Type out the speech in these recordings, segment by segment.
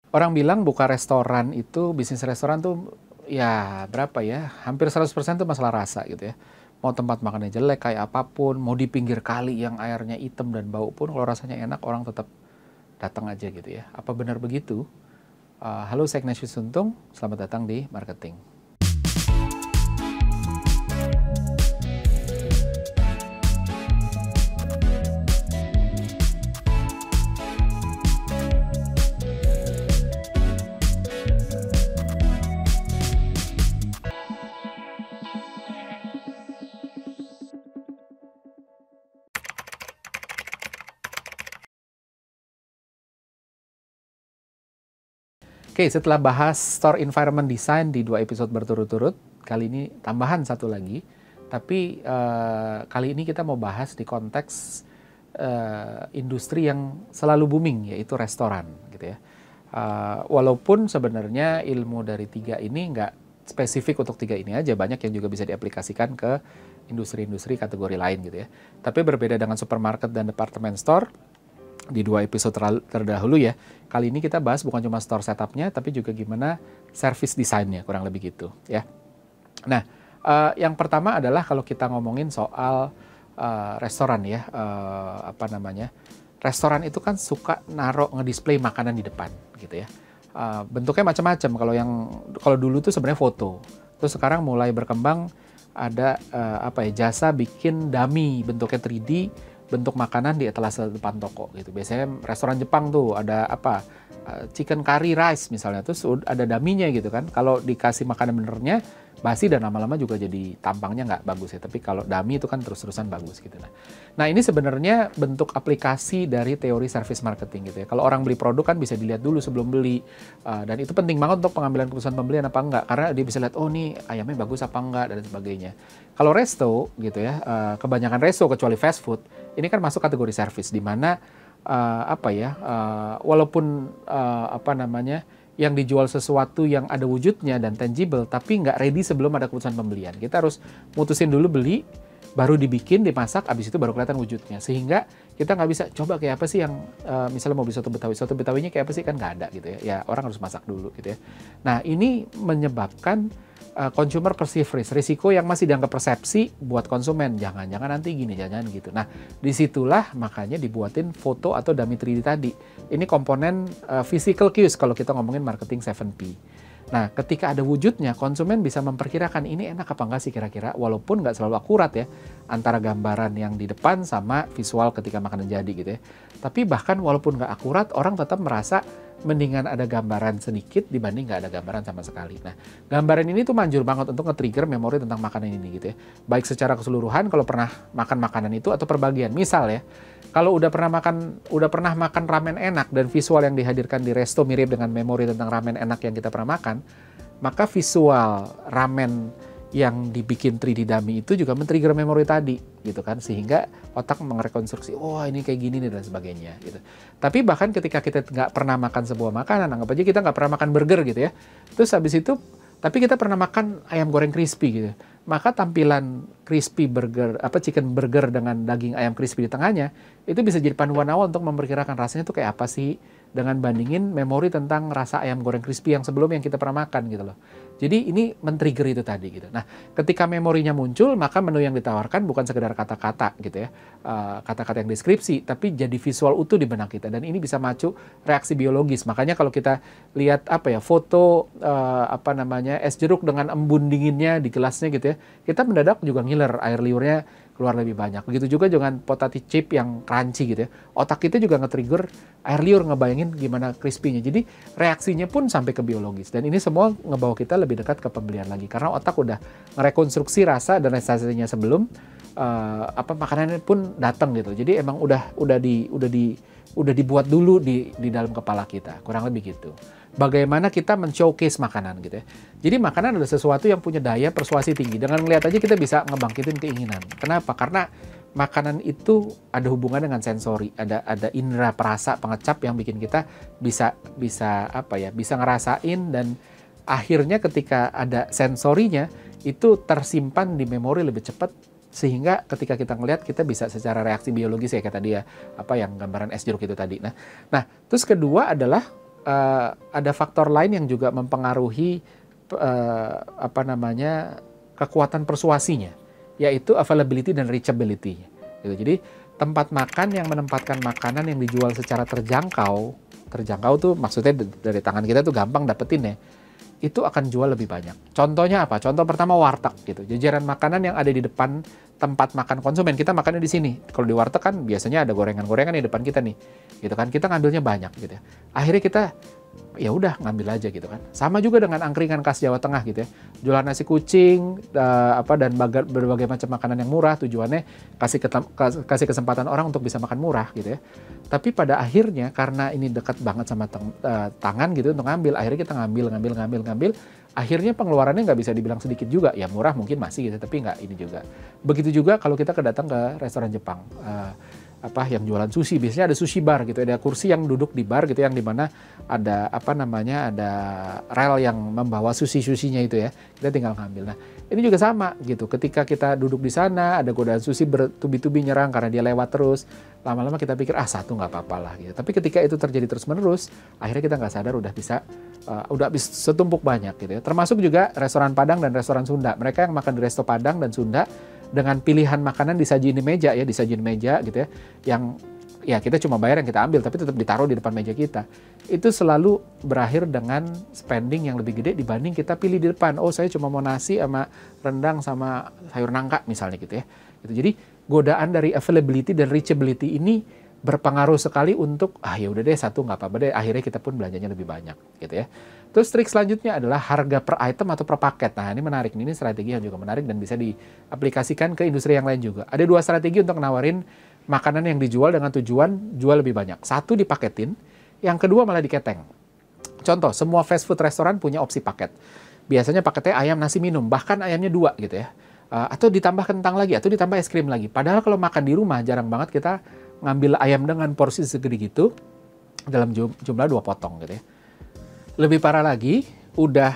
Orang bilang buka restoran itu, bisnis restoran tuh ya berapa ya, hampir 100% tuh masalah rasa gitu ya. Mau tempat makannya jelek kayak apapun, mau di pinggir kali yang airnya hitam dan bau pun kalau rasanya enak orang tetap datang aja gitu ya. Apa benar begitu? Halo, saya Ignatius Untung, selamat datang di Marketing. Oke, setelah bahas Store Environment Design di 2 episode berturut-turut, kali ini tambahan satu lagi. Tapi kali ini kita mau bahas di konteks industri yang selalu booming, yaitu restoran gitu ya. Walaupun sebenarnya ilmu dari 3 ini nggak spesifik untuk 3 ini aja, banyak yang juga bisa diaplikasikan ke industri-industri kategori lain gitu ya. Tapi berbeda dengan supermarket dan department store, di 2 episode terdahulu ya, kali ini kita bahas bukan cuma store setupnya, tapi juga gimana service desainnya, kurang lebih gitu ya. Nah, yang pertama adalah kalau kita ngomongin soal restoran ya, restoran itu kan suka naruh ngedisplay makanan di depan gitu ya. Bentuknya macam-macam. Kalau dulu tuh sebenarnya foto, terus sekarang mulai berkembang ada jasa bikin dummy bentuknya 3D, bentuk makanan di etalase depan toko gitu. Biasanya restoran Jepang tuh ada chicken curry rice misalnya, terus ada daminya gitu kan. Kalau dikasih makanan benernya basi dan lama-lama juga jadi tampangnya nggak bagus ya. Tapi kalau dummy itu kan terus-terusan bagus gitu. Nah ini sebenarnya bentuk aplikasi dari teori service marketing gitu ya. Kalau orang beli produk kan bisa dilihat dulu sebelum beli, dan itu penting banget untuk pengambilan keputusan pembelian apa enggak, karena dia bisa lihat oh nih ayamnya bagus apa enggak dan sebagainya. Kalau resto gitu ya, kebanyakan resto kecuali fast food ini kan masuk kategori service di mana walaupun yang dijual sesuatu yang ada wujudnya dan tangible, tapi nggak ready sebelum ada keputusan pembelian. Kita harus mutusin dulu beli, baru dibikin, dimasak, abis itu baru kelihatan wujudnya. Sehingga kita nggak bisa coba kayak apa sih yang misalnya mau beli soto Betawinya kayak apa sih, kan nggak ada gitu ya. Ya orang harus masak dulu gitu ya. Nah ini menyebabkan consumer perceive risk, risiko yang masih dianggap persepsi buat konsumen. Jangan-jangan nanti gini, jangan gitu. Nah, disitulah makanya dibuatin foto atau dummy 3D tadi. Ini komponen physical cues kalau kita ngomongin marketing 7P. Nah, ketika ada wujudnya, konsumen bisa memperkirakan ini enak apa enggak sih kira-kira, walaupun nggak selalu akurat ya, antara gambaran yang di depan sama visual ketika makanan jadi gitu ya. Tapi bahkan walaupun nggak akurat, orang tetap merasa mendingan ada gambaran sedikit dibanding nggak ada gambaran sama sekali. Nah, gambaran ini tuh manjur banget untuk nge-trigger memori tentang makanan ini gitu ya. Baik secara keseluruhan kalau pernah makan makanan itu atau perbagian. Misal ya, kalau udah pernah makan ramen enak dan visual yang dihadirkan di resto mirip dengan memori tentang ramen enak yang kita pernah makan, maka visual ramen yang dibikin 3D dummy itu juga men-trigger memori tadi gitu kan, sehingga otak merekonstruksi oh ini kayak gini nih dan sebagainya gitu. Tapi bahkan ketika kita nggak pernah makan sebuah makanan, anggap aja kita nggak pernah makan burger gitu ya, terus habis itu tapi kita pernah makan ayam goreng crispy gitu, maka tampilan crispy burger chicken burger dengan daging ayam crispy di tengahnya itu bisa jadi panduan awal untuk memperkirakan rasanya tuh kayak apa sih, dengan bandingin memori tentang rasa ayam goreng crispy yang sebelum yang kita pernah makan gitu loh. Jadi ini men-trigger itu tadi gitu. Nah, ketika memorinya muncul, maka menu yang ditawarkan bukan sekedar kata-kata gitu ya, kata-kata yang deskripsi, tapi jadi visual utuh di benak kita. Dan ini bisa macu reaksi biologis. Makanya kalau kita lihat foto es jeruk dengan embun dinginnya di gelasnya gitu ya, kita mendadak juga ngiler, air liurnya keluar lebih banyak. Begitu juga dengan potato chip yang crunchy gitu ya. Otak kita juga nge-trigger air liur, ngebayangin gimana crispy-nya. Jadi reaksinya pun sampai ke biologis. Dan ini semua ngebawa kita lebih dekat ke pembelian lagi. Karena otak udah merekonstruksi rasa dan sensasinya sebelum makanannya pun datang gitu. Jadi emang udah dibuat dulu di dalam kepala kita. Kurang lebih gitu. Bagaimana kita men-showcase makanan gitu ya. Jadi makanan adalah sesuatu yang punya daya persuasi tinggi. Dengan melihat aja kita bisa ngebangkitin keinginan. Kenapa? Karena makanan itu ada hubungan dengan sensori, ada indera perasa pengecap yang bikin kita bisa ngerasain, dan akhirnya ketika ada sensorinya itu tersimpan di memori lebih cepat, sehingga ketika kita ngelihat kita bisa secara reaksi biologis ya kayak tadi ya, yang gambaran es jeruk itu tadi. Nah, terus kedua adalah ada faktor lain yang juga mempengaruhi kekuatan persuasinya, yaitu availability dan reachability. Gitu. Jadi tempat makan yang menempatkan makanan yang dijual secara terjangkau tuh maksudnya dari tangan kita tuh gampang dapetin ya, itu akan jual lebih banyak. Contohnya apa? Contoh pertama warteg gitu. Jajaran makanan yang ada di depan tempat makan konsumen, kita makannya di sini. Kalau di warteg kan biasanya ada gorengan-gorengan di depan kita nih, gitu kan. Kita ngambilnya banyak gitu ya. Akhirnya kita ya udah ngambil aja gitu kan. Sama juga dengan angkringan khas Jawa Tengah gitu ya. Jualan nasi kucing dan berbagai macam makanan yang murah, tujuannya kasih kesempatan orang untuk bisa makan murah gitu ya. Tapi pada akhirnya karena ini dekat banget sama tangan gitu untuk ngambil, akhirnya kita ngambil. Akhirnya pengeluarannya nggak bisa dibilang sedikit juga. Ya murah mungkin masih gitu, tapi nggak ini juga. Begitu juga kalau kita datang ke restoran Jepang. Yang jualan sushi, biasanya ada sushi bar gitu, ada kursi yang duduk di bar gitu yang dimana ada ada rel yang membawa sushi-sushinya itu ya, kita tinggal ngambil. Nah ini juga sama gitu, ketika kita duduk di sana ada godaan sushi bertubi-tubi nyerang karena dia lewat terus, lama-lama kita pikir satu nggak apa-apa lah gitu, tapi ketika itu terjadi terus-menerus akhirnya kita nggak sadar udah habis setumpuk banyak gitu ya. Termasuk juga restoran Padang dan restoran Sunda, mereka yang makan di resto Padang dan Sunda dengan pilihan makanan disajiin di meja gitu ya, yang ya kita cuma bayar yang kita ambil tapi tetap ditaruh di depan meja kita, itu selalu berakhir dengan spending yang lebih gede dibanding kita pilih di depan. Oh saya cuma mau nasi sama rendang sama sayur nangka misalnya gitu ya. Jadi godaan dari availability dan reachability ini berpengaruh sekali untuk ya udah deh satu nggak apa-apa deh, akhirnya kita pun belanjanya lebih banyak gitu ya. Terus trik selanjutnya adalah harga per item atau per paket. Nah ini menarik, ini strategi yang juga menarik dan bisa diaplikasikan ke industri yang lain juga. Ada dua strategi untuk nawarin makanan yang dijual dengan tujuan jual lebih banyak. Satu dipaketin, yang kedua malah diketeng. Contoh, semua fast food restoran punya opsi paket. Biasanya paketnya ayam nasi minum, bahkan ayamnya 2 gitu ya. Atau ditambah kentang lagi, atau ditambah es krim lagi. Padahal kalau makan di rumah jarang banget kita ngambil ayam dengan porsi segede gitu dalam jumlah 2 potong gitu ya. Lebih parah lagi, udah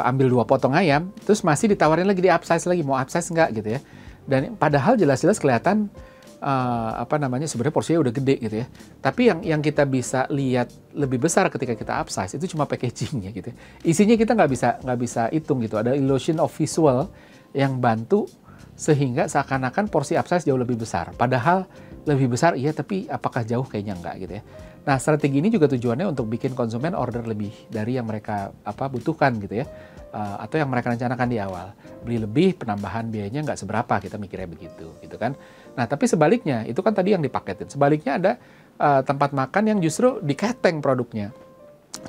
ambil 2 potong ayam, terus masih ditawarin lagi di upsize lagi, mau upsize nggak gitu ya. Dan padahal jelas-jelas kelihatan sebenarnya porsinya udah gede gitu ya. Tapi yang kita bisa lihat lebih besar ketika kita upsize itu cuma packagingnya gitu ya. Isinya kita nggak bisa hitung gitu. Ada illusion of visual yang bantu sehingga seakan-akan porsi upsize jauh lebih besar. Padahal lebih besar iya, tapi apakah jauh kayaknya enggak gitu ya. Nah strategi ini juga tujuannya untuk bikin konsumen order lebih dari yang mereka butuhkan gitu ya. Atau yang mereka rencanakan di awal. Beli lebih, penambahan biayanya nggak seberapa, kita mikirnya begitu gitu kan. Nah tapi sebaliknya, itu kan tadi yang dipaketin. Sebaliknya ada tempat makan yang justru diketeng produknya.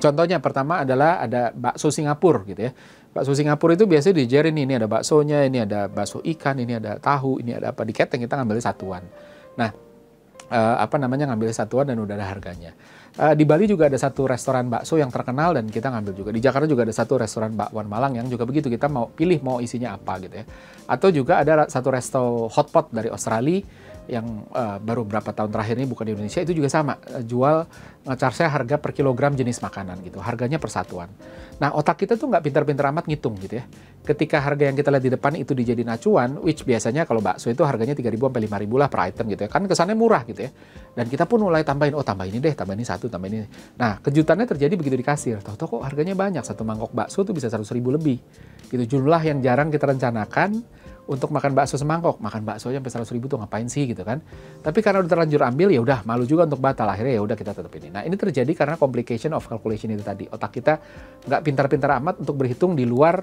Contohnya pertama adalah ada bakso Singapura gitu ya. Bakso Singapura itu biasanya dijerin, ini ada baksonya, ini ada bakso ikan, ini ada tahu, ini ada apa, diketeng, kita ngambil satuan. Nah, ngambil satuan dan udah ada harganya. Di Bali juga ada satu restoran bakso yang terkenal dan kita ngambil juga. Di Jakarta juga ada satu restoran bakwan Malang yang juga begitu, kita mau pilih mau isinya apa gitu ya. Atau juga ada satu resto hotpot dari Australia yang baru berapa tahun terakhir ini bukan di Indonesia, itu juga sama, jual nge-charge harga per kilogram jenis makanan gitu, harganya per satuan. Nah otak kita tuh nggak pintar-pintar amat ngitung gitu ya. Ketika harga yang kita lihat di depan itu dijadiin acuan, which biasanya kalau bakso itu harganya 3.000 sampai 5.000 lah per item gitu ya, kan kesannya murah gitu ya. Dan kita pun mulai tambahin, tambah ini deh, tambah ini satu, tambah ini. Nah kejutannya terjadi begitu di kasir, tahu-tahu kok harganya banyak, satu mangkok bakso tuh bisa 100.000 lebih. Gitu, jumlah yang jarang kita rencanakan untuk makan bakso semangkok, makan bakso aja sampai 100.000 tuh ngapain sih gitu kan. Tapi karena udah terlanjur ambil, ya udah malu juga untuk batal, akhirnya ya udah kita tetap ini. Nah ini terjadi karena complication of calculation itu tadi. Otak kita nggak pintar-pintar amat untuk berhitung di luar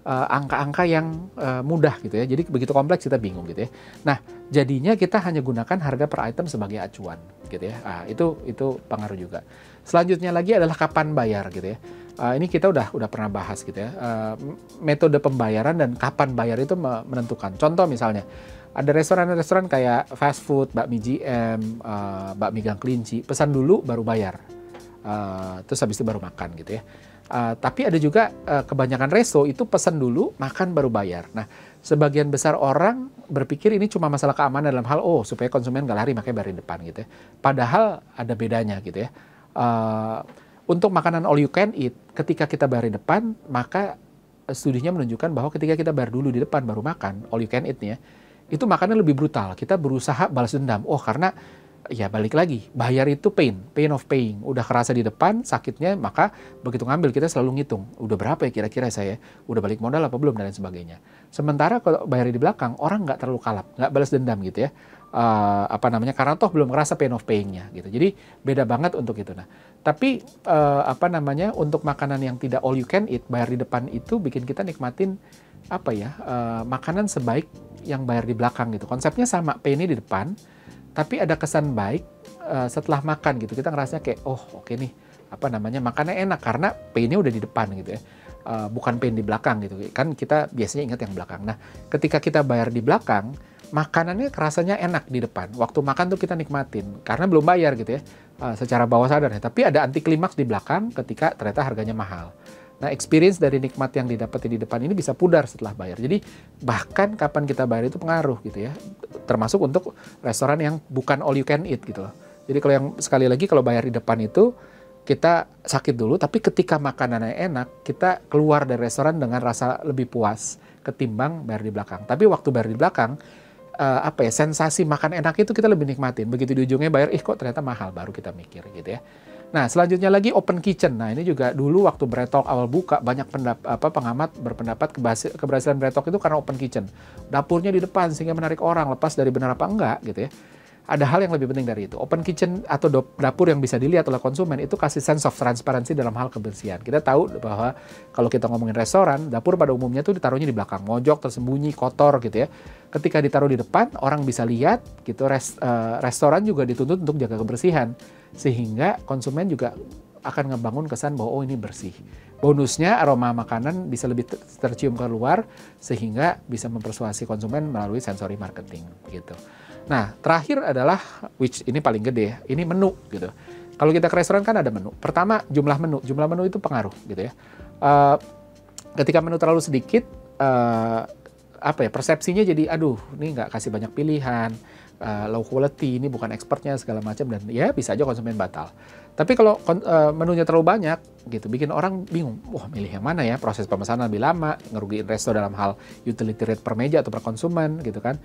angka-angka yang mudah gitu ya. Jadi begitu kompleks kita bingung gitu ya. Nah jadinya kita hanya gunakan harga per item sebagai acuan gitu ya. Itu pengaruh juga. Selanjutnya lagi adalah kapan bayar gitu ya. Ini kita udah pernah bahas gitu ya. Metode pembayaran dan kapan bayar itu menentukan. Contoh misalnya, ada restoran-restoran kayak fast food, bakmi GM, bakmi Gang Kelinci, pesan dulu baru bayar. Terus habis itu baru makan gitu ya. Tapi ada juga kebanyakan resto itu pesan dulu, makan baru bayar. Nah, sebagian besar orang berpikir ini cuma masalah keamanan dalam hal, supaya konsumen nggak lari makanya bayar di depan gitu ya. Padahal ada bedanya gitu ya. Untuk makanan all you can eat, ketika kita bayar di depan, maka studinya menunjukkan bahwa ketika kita bayar dulu di depan baru makan, all you can eat nih ya, itu makannya lebih brutal. Kita berusaha balas dendam. Karena ya balik lagi, bayar itu pain of paying. Udah kerasa di depan sakitnya, maka begitu ngambil kita selalu ngitung, udah berapa ya kira-kira saya, udah balik modal apa belum, dan lain sebagainya. Sementara kalau bayar di belakang, orang nggak terlalu kalap, nggak balas dendam gitu ya. Karena toh belum ngerasa pain of paying-nya gitu. Jadi beda banget untuk itu. Nah, tapi untuk makanan yang tidak all you can eat, bayar di depan itu bikin kita nikmatin makanan sebaik yang bayar di belakang gitu. Konsepnya sama, pain-nya di depan, tapi ada kesan baik setelah makan gitu. Kita ngerasanya kayak, oh oke nih, makannya enak karena pain-nya udah di depan gitu ya. Bukan pain di belakang gitu. Kan kita biasanya ingat yang belakang. Nah, ketika kita bayar di belakang, makanannya rasanya enak di depan. Waktu makan tuh kita nikmatin karena belum bayar gitu ya. Secara bawah sadar ya. Tapi ada anti klimaks di belakang ketika ternyata harganya mahal. Nah, experience dari nikmat yang didapetin di depan ini bisa pudar setelah bayar. Jadi, bahkan kapan kita bayar itu pengaruh gitu ya. Termasuk untuk restoran yang bukan all you can eat gitu loh. Jadi, kalau yang sekali lagi kalau bayar di depan itu, kita sakit dulu, tapi ketika makanannya enak, kita keluar dari restoran dengan rasa lebih puas ketimbang bayar di belakang. Tapi waktu bayar di belakang, sensasi makan enak itu kita lebih nikmatin. Begitu di ujungnya bayar, kok ternyata mahal, baru kita mikir gitu ya. Nah, selanjutnya lagi open kitchen. Nah, ini juga dulu waktu Bread Talk awal buka, banyak pengamat berpendapat keberhasilan Bread Talk itu karena open kitchen. Dapurnya di depan sehingga menarik orang, lepas dari benar apa enggak gitu ya. Ada hal yang lebih penting dari itu. Open kitchen atau dapur yang bisa dilihat oleh konsumen itu kasih sense of transparency dalam hal kebersihan. Kita tahu bahwa kalau kita ngomongin restoran, dapur pada umumnya tuh ditaruhnya di belakang, mojok, tersembunyi, kotor gitu ya. Ketika ditaruh di depan, orang bisa lihat gitu. Restoran juga dituntut untuk jaga kebersihan, sehingga konsumen juga akan ngebangun kesan bahwa oh ini bersih. Bonusnya aroma makanan bisa lebih tercium keluar, sehingga bisa mempersuasi konsumen melalui sensory marketing gitu. Nah, terakhir adalah, which ini paling gede ya, ini menu gitu. Kalau kita ke restoran kan ada menu. Pertama, jumlah menu itu pengaruh gitu ya. Ketika menu terlalu sedikit, persepsinya jadi, aduh, ini nggak kasih banyak pilihan, low quality, ini bukan expertnya segala macam, dan ya bisa aja konsumen batal. Tapi kalau menunya terlalu banyak gitu, bikin orang bingung, wah milih yang mana ya, proses pemesanan lebih lama, ngerugiin resto dalam hal utility rate per meja atau per konsumen gitu kan.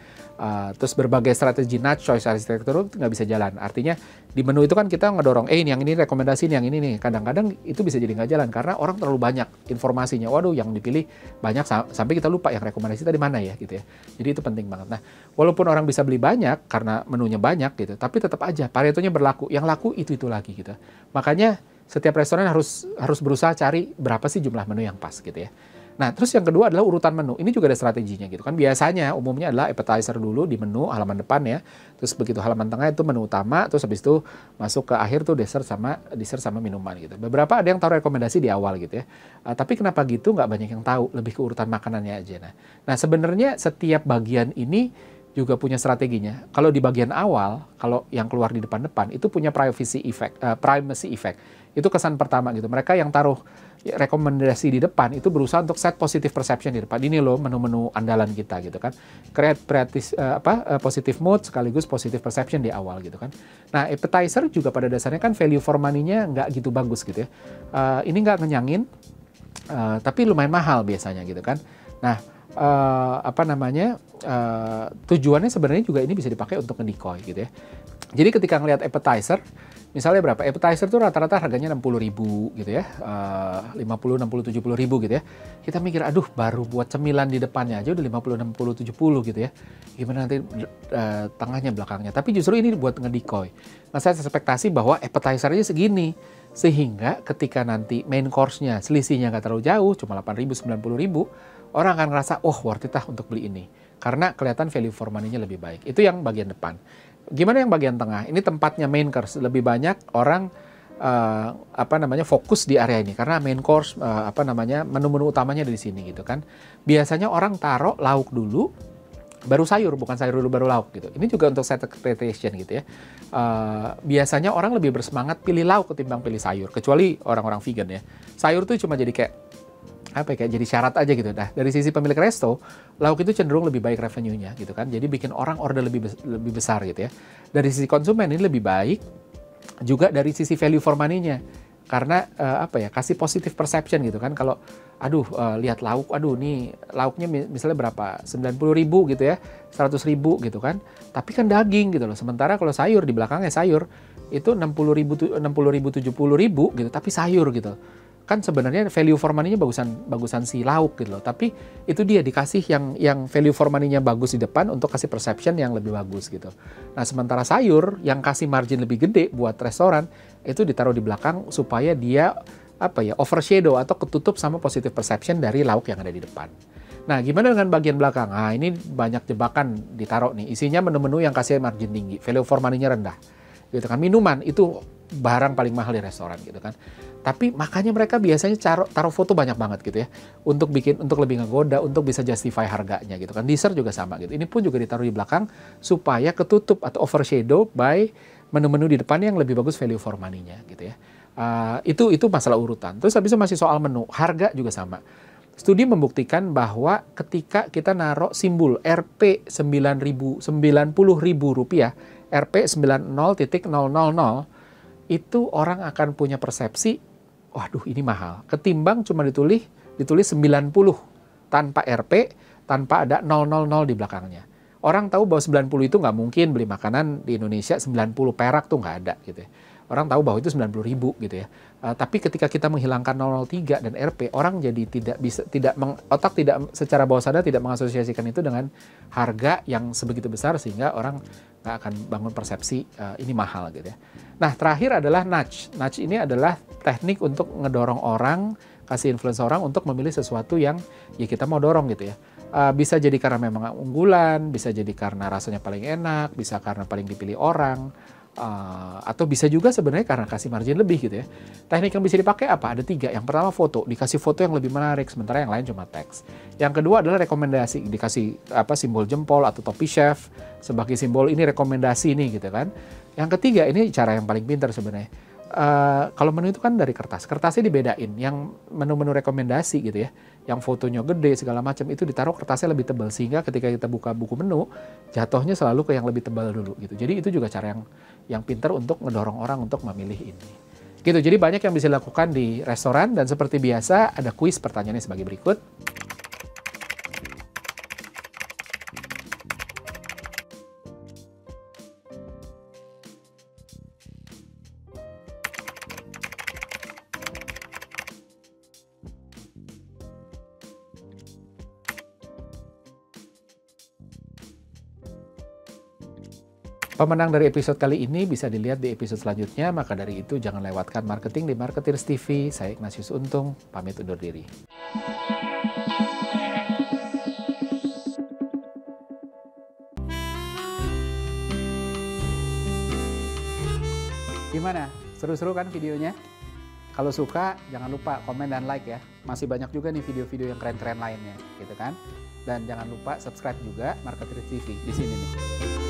Terus berbagai strategi nudge choice arsitektur nggak bisa jalan. Artinya di menu itu kan kita ngedorong, ini yang ini rekomendasi, yang ini nih. Kadang-kadang itu bisa jadi nggak jalan karena orang terlalu banyak informasinya. Waduh, yang dipilih banyak sampai kita lupa yang rekomendasi tadi mana ya gitu ya. Jadi itu penting banget. Nah, walaupun orang bisa beli banyak karena menunya banyak gitu, tapi tetap aja Paretonya berlaku. Yang laku itu lagi gitu. Makanya setiap restoran harus berusaha cari berapa sih jumlah menu yang pas gitu ya. Nah, terus yang kedua adalah urutan menu. Ini juga ada strateginya gitu kan. Biasanya umumnya adalah appetizer dulu di menu halaman depan ya. Terus begitu halaman tengah itu menu utama, terus habis itu masuk ke akhir tuh dessert sama minuman gitu. Beberapa ada yang taruh rekomendasi di awal gitu ya. Tapi kenapa gitu nggak banyak yang tahu, lebih ke urutan makanannya aja. Nah, sebenarnya setiap bagian ini juga punya strateginya. Kalau di bagian awal, kalau yang keluar di depan-depan itu punya primacy effect. Itu kesan pertama gitu. Mereka yang taruh rekomendasi di depan itu berusaha untuk set positive perception di depan. Ini loh menu-menu andalan kita gitu kan. Create positive mood sekaligus positive perception di awal gitu kan. Nah, appetizer juga pada dasarnya kan value for money-nya nggak gitu bagus gitu ya. Ini nggak ngenyangin, tapi lumayan mahal biasanya gitu kan. Nah, tujuannya sebenarnya juga ini bisa dipakai untuk nge-decoy gitu ya. Jadi ketika ngelihat appetizer, misalnya berapa? Appetizer tuh rata-rata harganya 60.000 gitu ya. 50, 60, 70.000 gitu ya. Kita mikir, aduh baru buat cemilan di depannya aja udah 50, 60, 70 gitu ya. Gimana nanti tengahnya, belakangnya. Tapi justru ini buat nge-decoy. Nah, saya ekspektasi bahwa appetizer-nya segini. Sehingga ketika nanti main course-nya selisihnya nggak terlalu jauh, cuma 8.000, 90.000, orang akan ngerasa, oh worth it lah untuk beli ini. Karena kelihatan value for money-nya lebih baik. Itu yang bagian depan. Gimana yang bagian tengah? Ini tempatnya main course. Lebih banyak orang fokus di area ini. Karena main course, menu-menu utamanya di sini gitu kan. Biasanya orang taruh lauk dulu, baru sayur, bukan sayur dulu baru lauk gitu. Ini juga untuk set expectation gitu ya. Biasanya orang lebih bersemangat pilih lauk ketimbang pilih sayur. Kecuali orang-orang vegan ya. Sayur tuh cuma jadi kayak jadi syarat aja gitu. Nah, dari sisi pemilik resto, lauk itu cenderung lebih baik revenue-nya gitu kan. Jadi bikin orang order lebih besar gitu ya. Dari sisi konsumen ini lebih baik, juga dari sisi value for money-nya. Karena kasih positive perception gitu kan. Kalau lihat lauk, nih lauknya misalnya berapa, 90.000 gitu ya, 100.000 gitu kan, tapi kan daging gitu loh. Sementara kalau sayur, di belakangnya sayur itu 60.000, 70.000 gitu, tapi sayur gitu kan. Sebenarnya value for money-nya bagusan si lauk gitu loh. Tapi itu dia dikasih yang value for money-nya bagus di depan untuk kasih perception yang lebih bagus gitu. Nah, sementara sayur yang kasih margin lebih gede buat restoran itu ditaruh di belakang supaya dia overshadow atau ketutup sama positive perception dari lauk yang ada di depan. Nah, gimana dengan bagian belakang? Nah, ini banyak jebakan ditaruh nih. Isinya menu-menu yang kasih margin tinggi, value for money-nya rendah. Gitu kan. Minuman itu barang paling mahal di restoran gitu kan. Tapi makanya mereka biasanya taruh foto banyak banget gitu ya. Untuk lebih ngegoda, untuk bisa justify harganya gitu kan. Dessert juga sama gitu. Ini pun juga ditaruh di belakang supaya ketutup atau overshadow by menu-menu di depan yang lebih bagus value for money-nya gitu ya. Itu masalah urutan. Terus habis itu masih soal menu, harga juga sama. Studi membuktikan bahwa ketika kita naruh simbol Rp 90.000 rupiah, Rp 90.000 itu orang akan punya persepsi, waduh ini mahal. Ketimbang cuma ditulis 90 tanpa Rp, tanpa ada 000 di belakangnya. Orang tahu bahwa 90 itu nggak mungkin beli makanan di Indonesia 90 perak tuh nggak ada gitu ya. Orang tahu bahwa itu 90.000 gitu ya. Tapi ketika kita menghilangkan 003 dan Rp, orang jadi otak tidak secara bawah sadar tidak mengasosiasikan itu dengan harga yang sebegitu besar sehingga orang nggak akan bangun persepsi ini mahal gitu ya. Nah, terakhir adalah nudge. Nudge ini adalah teknik untuk ngedorong orang, kasih influence orang untuk memilih sesuatu yang ya kita mau dorong gitu ya. Bisa jadi karena memang unggulan, bisa jadi karena rasanya paling enak, bisa karena paling dipilih orang, atau bisa juga sebenarnya karena kasih margin lebih gitu ya. Teknik yang bisa dipakai apa? Ada 3. Yang pertama foto, dikasih foto yang lebih menarik, sementara yang lain cuma teks. Yang kedua adalah rekomendasi, dikasih simbol jempol atau topi chef sebagai simbol ini rekomendasi nih gitu kan. Yang ketiga, ini cara yang paling pintar sebenarnya. Kalau menu itu kan dari kertasnya dibedain. Yang menu-menu rekomendasi gitu ya, yang fotonya gede segala macam itu ditaruh kertasnya lebih tebal sehingga ketika kita buka buku menu jatuhnya selalu ke yang lebih tebal dulu gitu. Jadi itu juga cara yang pintar untuk ngedorong orang untuk memilih ini. Gitu. Jadi banyak yang bisa dilakukan di restoran dan seperti biasa ada kuis, pertanyaannya sebagai berikut. Pemenang dari episode kali ini bisa dilihat di episode selanjutnya, maka dari itu jangan lewatkan marketing di Marketers TV. Saya Ignatius Untung, pamit undur diri. Gimana? Seru-seru kan videonya? Kalau suka, jangan lupa komen dan like ya. Masih banyak juga nih video-video yang keren-keren lainnya, gitu kan? Dan jangan lupa subscribe juga Marketers TV di sini nih.